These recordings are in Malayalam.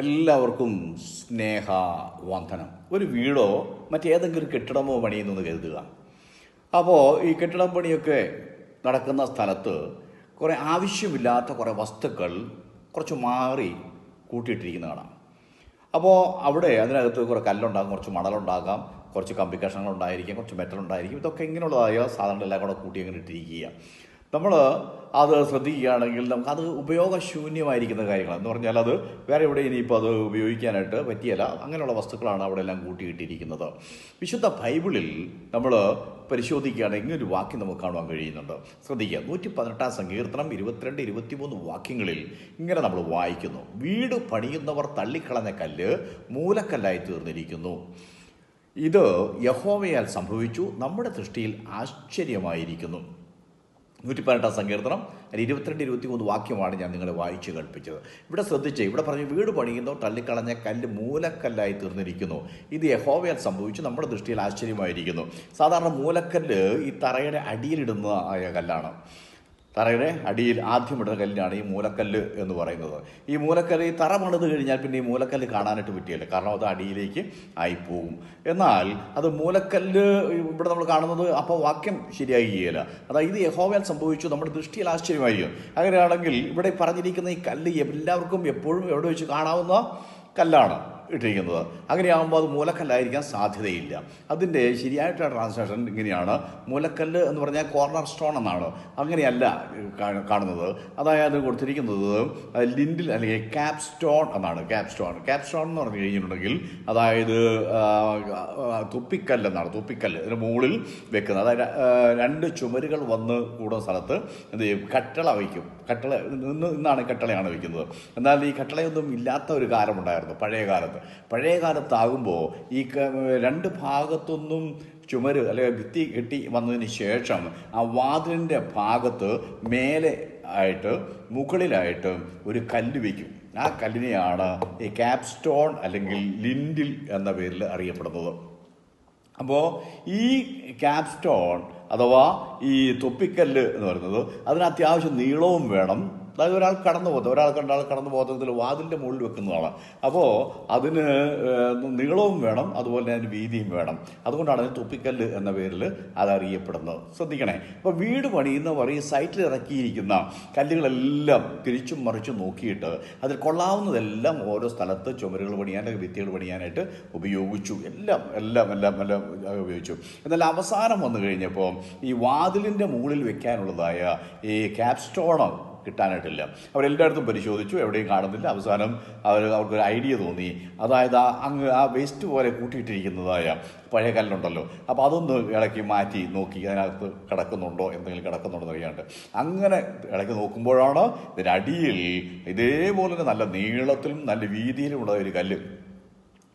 എല്ലാവർക്കും സ്നേഹവന്ദനം. ഒരു വീടോ മറ്റേതെങ്കിലും ഒരു കെട്ടിടമോ പണിയുന്നെന്ന് കരുതുക. അപ്പോൾ ഈ കെട്ടിടം പണിയൊക്കെ നടക്കുന്ന സ്ഥലത്ത് കുറേ ആവശ്യമില്ലാത്ത കുറേ വസ്തുക്കൾ കുറച്ച് മാറി കൂട്ടിയിട്ടിരിക്കുന്ന കാണാം. അപ്പോൾ അവിടെ അതിനകത്ത് കുറേ കല്ലുണ്ടാകും, കുറച്ച് മണലുണ്ടാകാം, കുറച്ച് കമ്പി കഷ്ണങ്ങളുണ്ടായിരിക്കും, കുറച്ച് മെറ്റലുണ്ടായിരിക്കും. ഇതൊക്കെ ഇങ്ങനെയുള്ളതായ സാധനങ്ങളെല്ലാം കൂടെ കൂട്ടി അങ്ങനെ ഇട്ടിരിക്കുക. നമ്മൾ അത് ശ്രദ്ധിക്കുകയാണെങ്കിൽ നമുക്കത് ഉപയോഗശൂന്യമായിരിക്കുന്ന കാര്യങ്ങളാണ്. എന്ന് പറഞ്ഞാൽ അത് വേറെ എവിടെ ഇനിയിപ്പോൾ അത് ഉപയോഗിക്കാനായിട്ട് പറ്റിയല്ല. അങ്ങനെയുള്ള വസ്തുക്കളാണ് അവിടെ എല്ലാം കൂട്ടിയിട്ടിരിക്കുന്നത്. വിശുദ്ധ ബൈബിളിൽ നമ്മൾ പരിശോധിക്കുകയാണെങ്കിൽ ഇങ്ങനൊരു വാക്യം നമുക്ക് കാണുവാൻ കഴിയുന്നുണ്ട്. ശ്രദ്ധിക്കുക, 118 സങ്കീർത്തനം 22-23 വാക്യങ്ങളിൽ ഇങ്ങനെ നമ്മൾ വായിക്കുന്നു: വീട് പണിയുന്നവർ തള്ളിക്കളഞ്ഞ കല്ല് മൂലക്കല്ലായി തീർന്നിരിക്കുന്നു. ഇത് യഹോവയാൽ സംഭവിച്ചു, നമ്മുടെ ദൃഷ്ടിയിൽ ആശ്ചര്യമായിരിക്കുന്നു. 118 സങ്കീർത്തനം 22-23 വാക്യമാണ് ഞാൻ നിങ്ങളെ വായിച്ച് കേൾപ്പിച്ചത്. ഇവിടെ ശ്രദ്ധിച്ച്, ഇവിടെ പറഞ്ഞു വീട് പണിയുന്നവർ തള്ളിക്കളഞ്ഞ കല്ല് മൂലക്കല്ലായി തീർന്നിരിക്കുന്നു. ഇത് യഹോവയാൽ സംഭവിച്ചു, നമ്മുടെ ദൃഷ്ടിയിൽ ആശ്ചര്യമായിരിക്കുന്നു. സാധാരണ മൂലക്കല്ല് ഈ തറയുടെ അടിയിലിടുന്ന ആയ കല്ലാണ്. തറയുടെ അടിയിൽ ആദ്യം ഇടുന്ന കല്ലിനാണ് ഈ മൂലക്കല്ല് എന്ന് പറയുന്നത്. ഈ മൂലക്കല്ല് ഈ തറ പണിത് കഴിഞ്ഞാൽ പിന്നെ ഈ മൂലക്കല്ല് കാണാനായിട്ട് പറ്റിയല്ല, കാരണം അത് അടിയിലേക്ക് ആയിപ്പോവും. എന്നാൽ അത് മൂലക്കല്ല് ഇവിടെ നമ്മൾ കാണുന്നത് അപ്പോൾ വാക്യം ശരിയാകുകയില്ല. അതായത് ഇത് യഹോവയാൽ സംഭവിച്ചു, നമ്മുടെ ദൃഷ്ടിയിൽ ആശ്ചര്യമായിരിക്കും. അങ്ങനെയാണെങ്കിൽ ഇവിടെ പറഞ്ഞിരിക്കുന്ന ഈ കല്ല് എല്ലാവർക്കും എപ്പോഴും എവിടെ വെച്ച് കാണാവുന്ന കല്ലാണ് ഇട്ടിരിക്കുന്നത്. അങ്ങനെയാകുമ്പോൾ അത് മൂലക്കല്ലായിരിക്കാൻ സാധ്യതയില്ല. അതിൻ്റെ ശരിയായിട്ടുള്ള ട്രാൻസ്ലേഷൻ ഇങ്ങനെയാണ്: മൂലക്കല്ല് എന്ന് പറഞ്ഞാൽ കോർണർ സ്റ്റോൺ എന്നാണ്. അങ്ങനെയല്ല കാണുന്നത്. അതായത് കൊടുത്തിരിക്കുന്നത് ലിൻഡിൽ അല്ലെങ്കിൽ ക്യാപ് സ്റ്റോൺ എന്നാണ്. ക്യാപ് സ്റ്റോൺ എന്ന് പറഞ്ഞു കഴിഞ്ഞിട്ടുണ്ടെങ്കിൽ അതായത് തുപ്പിക്കല്ലെന്നാണ്. തുപ്പിക്കല്ല് ഇതിന് മുകളിൽ വെക്കുന്നത്. അതായത് 2 ചുമരുകൾ വന്ന് കൂടുന്ന സ്ഥലത്ത് എന്ത് ചെയ്യും? കട്ടള വയ്ക്കും. ഇന്നാണ് കട്ടളയാണ് വയ്ക്കുന്നത്. എന്നാൽ ഈ കട്ടളയൊന്നും ഇല്ലാത്ത ഒരു കാലമുണ്ടായിരുന്നു പഴയ കാലത്താകുമ്പോൾ ഈ 2 ഭാഗത്തൊന്നും ചുമര് അല്ലെങ്കിൽ ഭിത്തി കെട്ടി വന്നതിന് ശേഷം ആ വാതിലിൻ്റെ ഭാഗത്ത് മേലെ ആയിട്ട് മുകളിലായിട്ട് ഒരു കല്ല് വയ്ക്കും. ആ കല്ലിനെയാണ് ഈ ക്യാപ് സ്റ്റോൺ അല്ലെങ്കിൽ ലിൻഡിൽ എന്ന പേരിൽ അറിയപ്പെടുന്നത്. അപ്പോൾ ഈ ക്യാപ് സ്റ്റോൺ അഥവാ ഈ തൊപ്പിക്കല്ല് എന്ന് പറയുന്നത് അതിന് അത്യാവശ്യം നീളവും വേണം. അതായത് ഒരാൾ കടന്നു പോകുന്നതിൽ വാതിലിൻ്റെ മുകളിൽ വെക്കുന്നതാണ്. അപ്പോൾ അതിന് നീളവും വേണം, അതുപോലെ തന്നെ അതിന് വീതിയും വേണം. അതുകൊണ്ടാണ് അതിന് തൊപ്പിക്കല്ല് എന്ന പേരിൽ അതറിയപ്പെടുന്നത്. ശ്രദ്ധിക്കണേ. അപ്പോൾ വീട് പണിയുന്നവർ ഈ സൈറ്റിൽ ഇറക്കിയിരിക്കുന്ന കല്ലുകളെല്ലാം തിരിച്ചും മറിച്ചും നോക്കിയിട്ട് അതിൽ കൊള്ളാവുന്നതെല്ലാം ഓരോ സ്ഥലത്ത് ചുമരുകൾ പണിയാൻ, ഭിത്തികൾ പണിയാനായിട്ട് ഉപയോഗിച്ചു. എല്ലാം ഉപയോഗിച്ചു. എന്നാൽ അവസാനം വന്നു കഴിഞ്ഞപ്പോൾ ഈ വാതിലിൻ്റെ മുകളിൽ വെക്കാനുള്ളതായ ഈ ക്യാപ് സ്റ്റോൺ കിട്ടാനായിട്ടില്ല. അവരെല്ലായിടത്തും പരിശോധിച്ചു, എവിടെയും കാണുന്നില്ല. അവസാനം അവർക്കൊരു ഐഡിയ തോന്നി. അതായത് ആ വേസ്റ്റ് പോലെ കൂട്ടിയിട്ടിരിക്കുന്നതായ പഴയ കല്ലുണ്ടല്ലോ, അപ്പോൾ അതൊന്ന് ഇളക്കി മാറ്റി നോക്കി അതിനകത്ത് എന്തെങ്കിലും കിടക്കുന്നുണ്ടോ അറിയാണ്ട് അങ്ങനെ ഇളക്കി നോക്കുമ്പോഴാണ് ഇതിനടിയിൽ ഇതേപോലെ നല്ല നീളത്തിലും നല്ല വീതിയിലുമുള്ള ഒരു കല്ല്.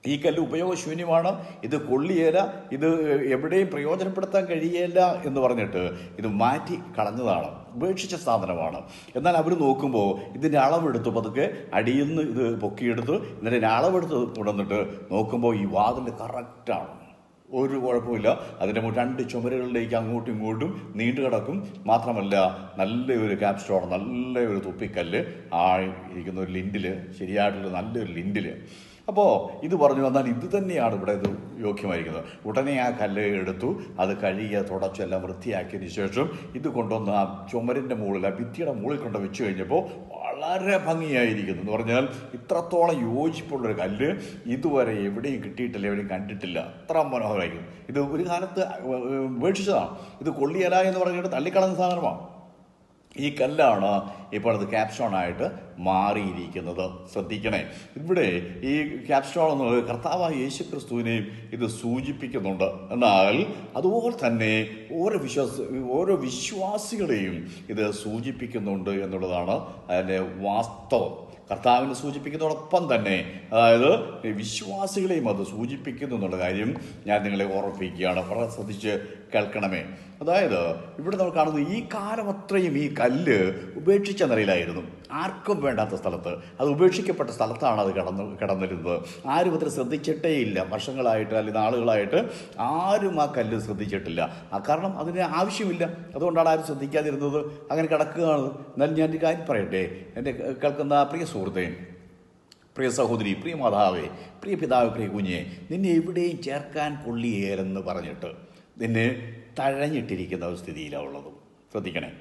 ഈ കല്ല് ഉപയോഗശൂന്യമാണ്, ഇത് കൊള്ളിയേല, ഇത് എവിടെയും പ്രയോജനപ്പെടുത്താൻ കഴിയേല എന്ന് പറഞ്ഞിട്ട് ഇത് മാറ്റി കളഞ്ഞതാണ്, ഉപേക്ഷിച്ച സാധനമാണ്. എന്നാൽ അവർ നോക്കുമ്പോൾ ഇതിൻ്റെ അളവെടുത്ത് പതുക്കെ അടിയിൽ നിന്ന് ഇത് പൊക്കിയെടുത്ത് എന്നിട്ട് ഇതിൻ്റെ അളവെടുത്ത് കൊണ്ടുവന്നിട്ട് നോക്കുമ്പോൾ ഈ വാതിൽ കറക്റ്റാണ്, ഒരു കുഴപ്പമില്ല. അതിൻ്റെ 2 ചുമരുകളിലേക്ക് അങ്ങോട്ടും ഇങ്ങോട്ടും നീണ്ടു കിടക്കും. മാത്രമല്ല നല്ലൊരു ക്യാപ് സ്റ്റോൺ, നല്ലൊരു തുപ്പിക്കല്ല് ഇരിക്കുന്ന ഒരു ലിൻഡില്, ശരിയായിട്ടുള്ള നല്ലൊരു ലിൻഡില്. അപ്പോൾ ഇത് പറഞ്ഞു വന്നാൽ ഇത് തന്നെയാണ് ഇവിടെ ഇത് യോഗ്യമായിരിക്കുന്നത്. ഉടനെ ആ കല്ല് എടുത്തു, അത് കഴുകിയ തുടച്ചെല്ലാം വൃത്തിയാക്കിയതിന് ശേഷം ഇത് കൊണ്ടുവന്ന് ആ ചുമരിൻ്റെ മുകളിൽ, ആ ഭിത്തിയുടെ മുകളിൽ കൊണ്ട് വെച്ച് കഴിഞ്ഞപ്പോൾ വളരെ ഭംഗിയായിരിക്കുന്നു. എന്ന് പറഞ്ഞാൽ ഇത്രത്തോളം യോജിപ്പുള്ളൊരു കല്ല് ഇതുവരെ എവിടെയും കിട്ടിയിട്ടില്ല, എവിടെയും കണ്ടിട്ടില്ല. അത്ര മനോഹരമായിരിക്കും. ഇത് ഒരു കാലത്ത് ഉപേക്ഷിച്ചതാണ്. ഇത് കൊള്ളിയല എന്ന് പറഞ്ഞിട്ട് തള്ളിക്കളഞ്ഞ സാധനമാണ്. ഈ കല്ലാണ് ഇപ്പോൾ അത് ക്യാപ് സ്റ്റോണായിട്ട് മാറിയിരിക്കുന്നത്. ശ്രദ്ധിക്കണേ. ഇവിടെ ഈ ക്യാപ് സ്റ്റോൺ എന്നുള്ളത് കർത്താവായ യേശു ക്രിസ്തുവിനെയും ഇത് സൂചിപ്പിക്കുന്നുണ്ട്. എന്നാൽ അതുപോലെ തന്നെ ഓരോ വിശ്വാസികളെയും ഇത് സൂചിപ്പിക്കുന്നുണ്ട് എന്നുള്ളതാണ് അതിൻ്റെ വാസ്തവം. കർത്താവിനെ സൂചിപ്പിക്കുന്നതോടൊപ്പം തന്നെ അതായത് വിശ്വാസികളെയും അത് സൂചിപ്പിക്കുന്നു എന്നുള്ള കാര്യം ഞാൻ നിങ്ങളെ ഓർമ്മിപ്പിക്കുകയാണ്. വളരെ ശ്രദ്ധിച്ച് കേൾക്കണമേ. അതായത് ഇവിടെ നമ്മൾ കാണുന്നത് ഈ കാലം അത്രയും ഈ കല്ല് ഉപേക്ഷിച്ച നിലയിലായിരുന്നു, ആർക്കും വേണ്ടാത്ത സ്ഥലത്ത്. അത് ഉപേക്ഷിക്കപ്പെട്ട സ്ഥലത്താണ് അത് കിടന്നിരുന്നത്. ആരും അതിൽ ശ്രദ്ധിച്ചിട്ടേ ഇല്ല. വർഷങ്ങളായിട്ട് അല്ലെങ്കിൽ നാളുകളായിട്ട് ആരും ആ കല്ല് ശ്രദ്ധിച്ചിട്ടില്ല. കാരണം അതിന് ആവശ്യമില്ല. അതുകൊണ്ടാണ് ആരും ശ്രദ്ധിക്കാതിരുന്നത്. അങ്ങനെ കിടക്കുകയാണ്. എന്നാൽ ഞാൻ ഒരു കാര്യം പറയട്ടെ, എൻ്റെ കേൾക്കുന്ന പ്രിയ സുഹൃത്തേ, പ്രിയ സഹോദരി, പ്രിയ മാതാവേ, പ്രിയ പിതാവ്, പ്രിയ കുഞ്ഞെ, നിന്നെ എവിടെയും ചേർക്കാൻ കൊള്ളിയേലെന്ന് പറഞ്ഞിട്ട് നിന്നെ തഴഞ്ഞിട്ടിരിക്കുന്ന ഒരു സ്ഥിതിയിലാണ് ഉള്ളത്. ശ്രദ്ധിക്കണേ.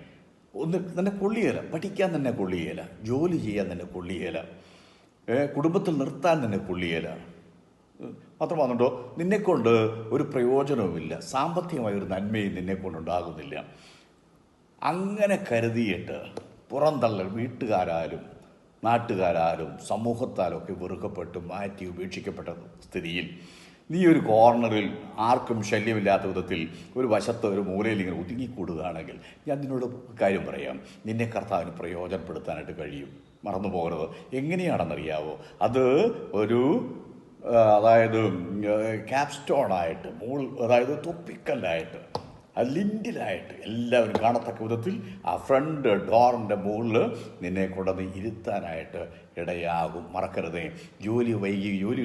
തന്നെ കൊള്ളിയേല, പഠിക്കാൻ തന്നെ കൊള്ളിയേല, ജോലി ചെയ്യാൻ തന്നെ കൊള്ളിയേല, കുടുംബത്തിൽ നിർത്താൻ തന്നെ കൊള്ളിയേല. മാത്രമാണെന്നുണ്ടോ, നിന്നെക്കൊണ്ട് ഒരു പ്രയോജനവുമില്ല, സാമ്പത്തികമായ ഒരു നന്മയും നിന്നെക്കൊണ്ടുണ്ടാകുന്നില്ല. അങ്ങനെ കരുതിയിട്ട് പുറന്തള്ളൽ വീട്ടുകാരാലും നാട്ടുകാരാലും സമൂഹത്താലൊക്കെ വെറുക്കപ്പെട്ട് മാറ്റി ഉപേക്ഷിക്കപ്പെട്ട സ്ഥിതിയിൽ നീ ഒരു കോർണറിൽ ആർക്കും ശല്യമില്ലാത്ത വിധത്തിൽ ഒരു വശത്ത് ഒരു മൂലയിൽ ഇങ്ങനെ ഒതുങ്ങിക്കൂടുകയാണെങ്കിൽ ഞാൻ നിന്നോട് കാര്യം പറയാം, നിന്നെ കർത്താവിന് പ്രയോജനപ്പെടുത്താനായിട്ട് കഴിയും. മറന്നു പോകരുത്. എങ്ങനെയാണെന്നറിയാവോ? അത് ഒരു അതായത് ക്യാപ്സ്റ്റോണായിട്ട് അതായത് തൊപ്പിക്കല്ലായിട്ട് ലിൻഡിലായിട്ട് എല്ലാവരും കാണത്തക്ക വിധത്തിൽ ആ ഫ്രണ്ട് ഡോറിൻ്റെ മുകളിൽ നിന്നെ കൊണ്ടുവന്ന് ഇരുത്താനായിട്ട് ഇടയാകും. മറക്കരുതേ. ജോലി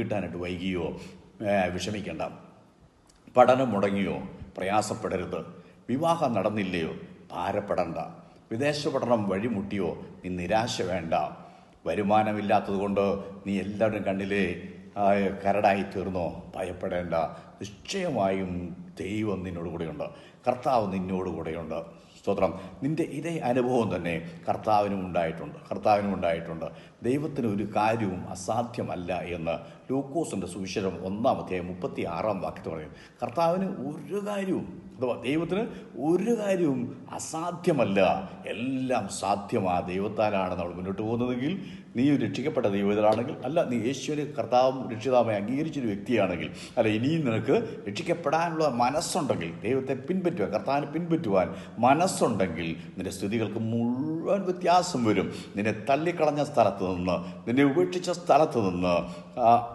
കിട്ടാനായിട്ട് വൈകിയോ വിഷമിക്കേണ്ട. പഠനം മുടങ്ങിയോ പ്രയാസപ്പെടരുത്. വിവാഹം നടന്നില്ലയോ ഭാരപ്പെടണ്ട. വിദേശ പഠനം വഴിമുട്ടിയോ നീ നിരാശ വേണ്ട. വരുമാനമില്ലാത്തത് കൊണ്ട് നീ എല്ലാവരും കണ്ണിലെ കരടായി തീർന്നോ ഭയപ്പെടേണ്ട. നിശ്ചയമായും ദൈവം നിന്നോട് കൂടെയുണ്ട്, കർത്താവ് നിന്നോട് കൂടെയുണ്ട്. സ്തോത്രം. നിൻ്റെ ഇതേ അനുഭവം തന്നെ കർത്താവിനും ഉണ്ടായിട്ടുണ്ട്. ദൈവത്തിന് ഒരു കാര്യവും അസാധ്യമല്ല എന്ന് ലൂക്കോസിൻ്റെ സുവിശേഷം 1:36 പറയും. കർത്താവിന് ഒരു കാര്യവും, അഥവാ ദൈവത്തിന് ഒരു കാര്യവും അസാധ്യമല്ല. എല്ലാം സാധ്യമാണ്. ദൈവത്താലാണ് നമ്മൾ മുന്നോട്ട് പോകുന്നതെങ്കിൽ, നീ രക്ഷിക്കപ്പെട്ട ദൈവത്തിലാണെങ്കിൽ, അല്ല നീ യേശുവിന് കർത്താവും രക്ഷിതാവായി അംഗീകരിച്ചൊരു വ്യക്തിയാണെങ്കിൽ, അല്ല ഇനിയും നിനക്ക് രക്ഷിക്കപ്പെടാനുള്ള മനസ്സുണ്ടെങ്കിൽ, ദൈവത്തെ പിൻപറ്റുവാൻ, കർത്താവിനെ പിൻപറ്റുവാൻ മനസ്സുണ്ടെങ്കിൽ, നിന്റെ സ്ഥിതികൾക്ക് മുഴുവൻ വ്യത്യാസം വരും. നിന്നെ തള്ളിക്കളഞ്ഞ സ്ഥലത്ത് നിന്ന്, നിന്നെ ഉപേക്ഷിച്ച സ്ഥലത്ത് നിന്ന്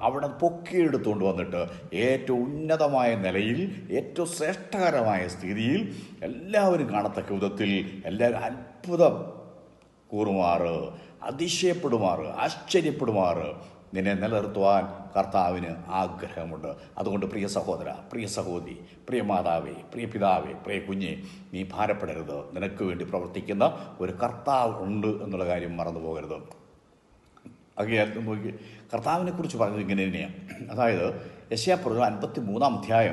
അവിടെ പൊക്കിയെടുത്തുകൊണ്ട് വന്നിട്ട് ഏറ്റവും ഉന്നതമായ നിലയിൽ, ഏറ്റവും ശ്രേഷ്ഠകരമായ സ്ഥിതിയിൽ എല്ലാവരും കാണത്തക്ക വിധത്തിൽ എല്ലാവരും അത്ഭുതം കൂറുമാറ്, അതിശയപ്പെടുമാറ്, ആശ്ചര്യപ്പെടുമാറ് നിന്നെ നിലനിർത്തുവാൻ കർത്താവിന് ആഗ്രഹമുണ്ട്. അതുകൊണ്ട് പ്രിയ സഹോദര, പ്രിയ സഹോദരി, പ്രിയ മാതാവേ, പ്രിയ പിതാവേ, പ്രിയ കുഞ്ഞെ, നീ ഭാരപ്പെടരുത്. നിനക്ക് വേണ്ടി പ്രവർത്തിക്കുന്ന ഒരു കർത്താവ് ഉണ്ട് എന്നുള്ള കാര്യം മറന്നു പോകരുത്. ആകയാൽ നോക്കി, കർത്താവിനെക്കുറിച്ച് പറഞ്ഞത് ഇങ്ങനെ തന്നെയാണ്. അതായത് യെശയ്യാപ്രവചനം 53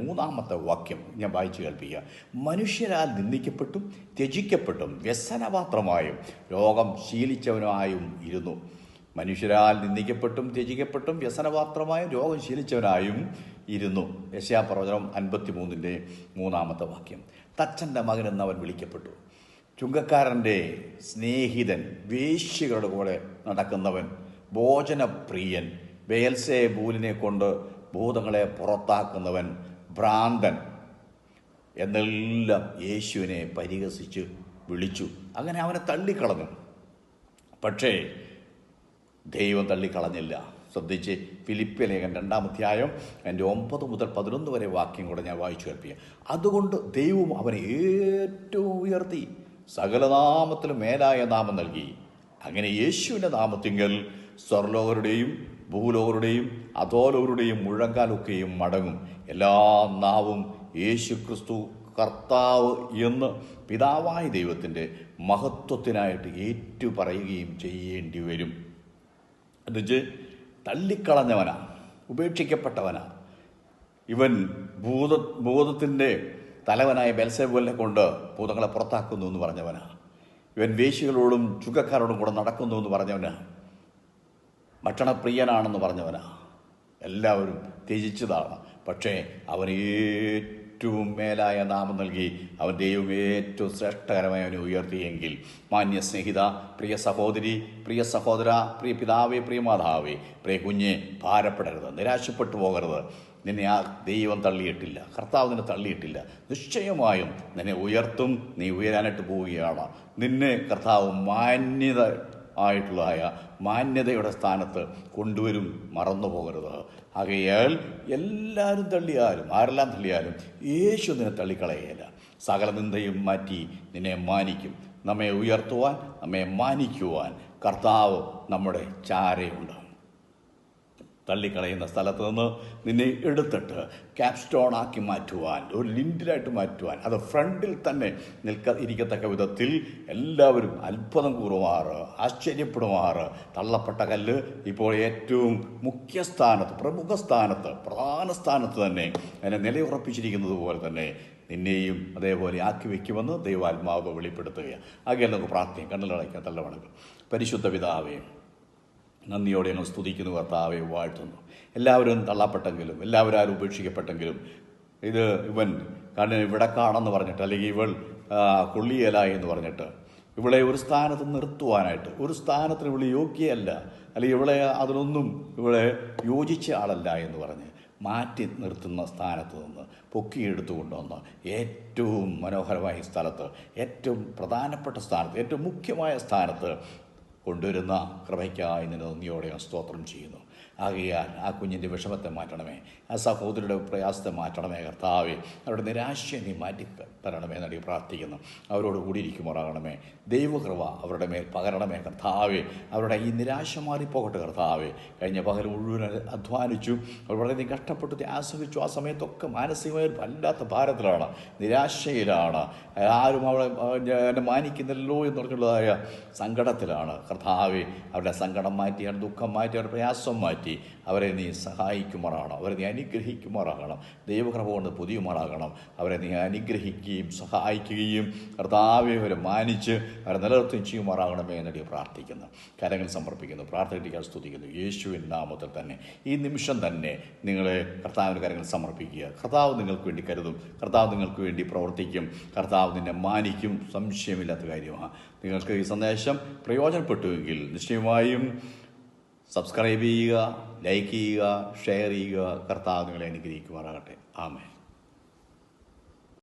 3 വാക്യം ഞാൻ വായിച്ചു കേൾപ്പിക്കുക. മനുഷ്യരാൽ നിന്ദിക്കപ്പെട്ടും ത്യജിക്കപ്പെട്ടും വ്യസനപാത്രമായും രോഗം ശീലിച്ചവനായും ഇരുന്നു. മനുഷ്യരാൽ നിന്ദിക്കപ്പെട്ടും ത്യജിക്കപ്പെട്ടും വ്യസനപാത്രമായും രോഗം ശീലിച്ചവനായും ഇരുന്നു. യെശയ്യാപ്രവചനം 53 വാക്യം. തച്ചൻ്റെ മകനെന്നവൻ വിളിക്കപ്പെട്ടു. ചുങ്കക്കാരൻ്റെ സ്നേഹിതൻ, വേശ്യകളുടെ കൂടെ നടക്കുന്നവൻ, ഭോജനപ്രിയൻ, ബെയൽസെബൂലിനെ കൊണ്ട് ഭൂതങ്ങളെ പുറത്താക്കുന്നവൻ, ഭ്രാന്തൻ എന്നെല്ലാം യേശുവിനെ പരിഹസിച്ച് വിളിച്ചു. അങ്ങനെ അവനെ തള്ളിക്കളഞ്ഞു. പക്ഷേ ദൈവം തള്ളിക്കളഞ്ഞില്ല. ശ്രദ്ധിച്ച്, ഫിലിപ്പ്യ ലേഖനം 2 എൻ്റെ 9 മുതൽ 11 വരെ വാക്യം കൂടെ ഞാൻ വായിച്ചു കേൾപ്പിക്കുക. അതുകൊണ്ട് ദൈവം അവനെ ഏറ്റവും ഉയർത്തി, സകലനാമത്തിലും മേലായ നാമം നൽകി. അങ്ങനെ യേശുവിൻ്റെ നാമത്തിങ്കൽ സ്വർലോകരുടെയും ഭൂലോകരുടെയും അധോലോകരുടെയും മുഴങ്കാലൊക്കെയും മടങ്ങും. എല്ലാ നാവും യേശു ക്രിസ്തു കർത്താവ് എന്ന് പിതാവായ ദൈവത്തിൻ്റെ മഹത്വത്തിനായിട്ട് ഏറ്റുപറയുകയും ചെയ്യേണ്ടി വരും. എന്നുവെച്ച് തള്ളിക്കളഞ്ഞവനാ, ഉപേക്ഷിക്കപ്പെട്ടവനാ ഇവൻ. ഭൂതത്തിൻ്റെ തലവനായ ബെൽസെബൂലിനെ കൊണ്ട് ഭൂതങ്ങളെ പുറത്താക്കുന്നു എന്ന് പറഞ്ഞവനാ ഇവൻ. വേശ്യകളോടും ചുങ്കക്കാരോടും കൂടെ നടക്കുന്നു എന്ന് പറഞ്ഞവനാ. ഭക്ഷണപ്രിയനാണെന്ന് പറഞ്ഞവനാ. എല്ലാവരും ത്യജിച്ചതാണ്. പക്ഷേ അവന് ഏറ്റവും മേലായ നാമം നൽകി അവൻ ദൈവം ഏറ്റവും ശ്രേഷ്ഠകരമായി അവനെ ഉയർത്തിയെങ്കിൽ, മാന്യ സ്നേഹിത, പ്രിയ സഹോദരി, പ്രിയ സഹോദര, പ്രിയ പിതാവേ, പ്രിയ മാതാവേ, പ്രിയ കുഞ്ഞെ, ഭാരപ്പെടരുത്, നിരാശപ്പെട്ടു പോകരുത്. നിന്നെ ആ ദൈവം തള്ളിയിട്ടില്ല, കർത്താവ് നിന്നെ തള്ളിയിട്ടില്ല. നിശ്ചയമായും നിന്നെ ഉയർത്തും. നീ ഉയരാനായിട്ട് പോവുകയാണ്. നിന്നെ കർത്താവ് മാന്യതയുടെ സ്ഥാനത്ത് കൊണ്ടുവരും. മറന്നു പോകരുത്. ആകയാൽ എല്ലാവരും തള്ളിയാലും, ആരെല്ലാം തള്ളിയാലും യേശു നിന്നെ തള്ളിക്കളയുകയില്ല. സകല നിന്ദയും മാറ്റി നിന്നെ മാനിക്കും. നമ്മെ ഉയർത്തുവാൻ, നമ്മെ മാനിക്കുവാൻ കർത്താവ് നമ്മുടെ ചാരയുണ്ട്. തള്ളിക്കളയുന്ന സ്ഥലത്ത് നിന്ന് നിന്നെ എടുത്തിട്ട് ക്യാപ്സ്റ്റോൺ ആക്കി മാറ്റുവാൻ, ഒരു ലിൻഡിലായിട്ട് മാറ്റുവാൻ, അത് ഫ്രണ്ടിൽ തന്നെ ഇരിക്കത്തക്ക വിധത്തിൽ എല്ലാവരും അത്ഭുതം കൂറുമാറ്, ആശ്ചര്യപ്പെടുമാറ് തള്ളപ്പെട്ട കല്ല് ഇപ്പോൾ ഏറ്റവും മുഖ്യസ്ഥാനത്ത്, പ്രമുഖ സ്ഥാനത്ത്, പ്രധാന സ്ഥാനത്ത് തന്നെ അതിനെ നിലയുറപ്പിച്ചിരിക്കുന്നത് പോലെ തന്നെ നിന്നെയും അതേപോലെ ആക്കി വയ്ക്കുമെന്ന് ദൈവാത്മാവ് വെളിപ്പെടുത്തുകയാണ്. ആകെ നമുക്ക് പ്രാർത്ഥിക്കാം. കണ്ണിലടയ്ക്കാൻ തള്ള വണക്കം. പരിശുദ്ധ പിതാവേ, നന്ദിയോടെ ഞങ്ങൾ സ്തുതിക്കുന്നു. കർത്താവെ വാഴ്ത്തുന്നു. എല്ലാവരും തള്ളപ്പെട്ടെങ്കിലും, എല്ലാവരും ആരും ഉപേക്ഷിക്കപ്പെട്ടെങ്കിലും, ഇവൻ കണ്ണിന് ഇവിടെ കാണുമെന്ന് പറഞ്ഞിട്ട്, അല്ലെങ്കിൽ ഇവൾ കൊള്ളിയേല എന്ന് പറഞ്ഞിട്ട് ഇവളെ ഒരു സ്ഥാനത്ത് നിർത്തുവാനായിട്ട്, ഒരു സ്ഥാനത്തിന് ഇവളെ യോഗ്യയല്ല, അല്ലെങ്കിൽ ഇവളെ യോജിച്ച ആളല്ല എന്ന് പറഞ്ഞ് മാറ്റി നിർത്തുന്ന സ്ഥാനത്ത് നിന്ന് പൊക്കിയെടുത്തു കൊണ്ടുവന്ന് ഏറ്റവും മനോഹരമായ സ്ഥലത്ത്, ഏറ്റവും പ്രധാനപ്പെട്ട സ്ഥാനത്ത്, ഏറ്റവും മുഖ്യമായ സ്ഥാനത്ത് കൊണ്ടുവരുന്ന കൃപയ്ക്കായി നിന്നെ നന്ദിയോടെ സ്തോത്രം ചെയ്യുന്നു. ആകയാൽ ആ കുഞ്ഞിൻ്റെ വിഷമത്തെ മാറ്റണമേ, ആ സഹോദരിയുടെ പ്രയാസത്തെ മാറ്റണമേ കർത്താവേ. അവരുടെ നിരാശയെ നീ മാറ്റി തരണമേ എന്നടി പ്രാർത്ഥിക്കുന്നു. അവരോട് കൂടിയിരിക്കുമാറാകണമേ. ദൈവകൃപ അവരുടെ മേൽ പകരണമേ കർത്താവേ. അവരുടെ ഈ നിരാശ മാറിപ്പോകട്ടെ കർത്താവേ. കഴിഞ്ഞ പകൽ മുഴുവൻ അധ്വാനിച്ചു, അവർ വളരെ കഷ്ടപ്പെട്ടു, ആസ്വദിച്ചു. ആ സമയത്തൊക്കെ മാനസികമായ വല്ലാത്ത ഭാരത്തിലാണ്, നിരാശയിലാണ്, ആരും എന്നെ മാനിക്കുന്നില്ലല്ലോ എന്നുള്ളതായ സങ്കടത്തിലാണ് കർത്താവേ. അവരുടെ സങ്കടം മാറ്റി, അവരുടെ ദുഃഖം മാറ്റി, അവരുടെ പ്രയാസം മാറ്റി അവരെ നീ സഹായിക്കുമാറാകണം, അവരെ നീ അനുഗ്രഹിക്കുമാറാകണം. ദൈവകൃപ കൊണ്ട് പൊതിയുമാറാകണം. അവരെ നീ അനുഗ്രഹിക്കുകയും സഹായിക്കുകയും കർത്താവെ അവരെ മാനിച്ച് അവരെ നിലനിർത്തുകയും ചെയ്യുമാറാകണമേ എന്നടി പ്രാർത്ഥിക്കുന്നു. കരങ്ങൾ സമർപ്പിക്കുന്നു, പ്രാർത്ഥിക്കാൻ സ്തുതിക്കുന്നു. യേശുവിൻ നാമത്തിൽ തന്നെ ഈ നിമിഷം തന്നെ നിങ്ങളെ കർത്താവിൻ്റെ കരങ്ങൾ സമർപ്പിക്കുക. കർത്താവ് നിങ്ങൾക്ക് വേണ്ടി കരുതും, കർത്താവ് നിങ്ങൾക്ക് വേണ്ടി പ്രവർത്തിക്കും, കർത്താവ് നിന്നെ മാനിക്കും. സംശയമില്ലാത്ത കാര്യമാണ്. നിങ്ങൾക്ക് ഈ സന്ദേശം പ്രയോജനപ്പെട്ടുവെങ്കിൽ നിശ്ചയമായും സബ്സ്ക്രൈബ് ചെയ്യുക, ലൈക്ക് ചെയ്യുക, ഷെയർ ചെയ്യുക. കർത്താവ് നിങ്ങളെ അനുഗ്രഹിക്കുമാറാകട്ടെ. ആമേൻ.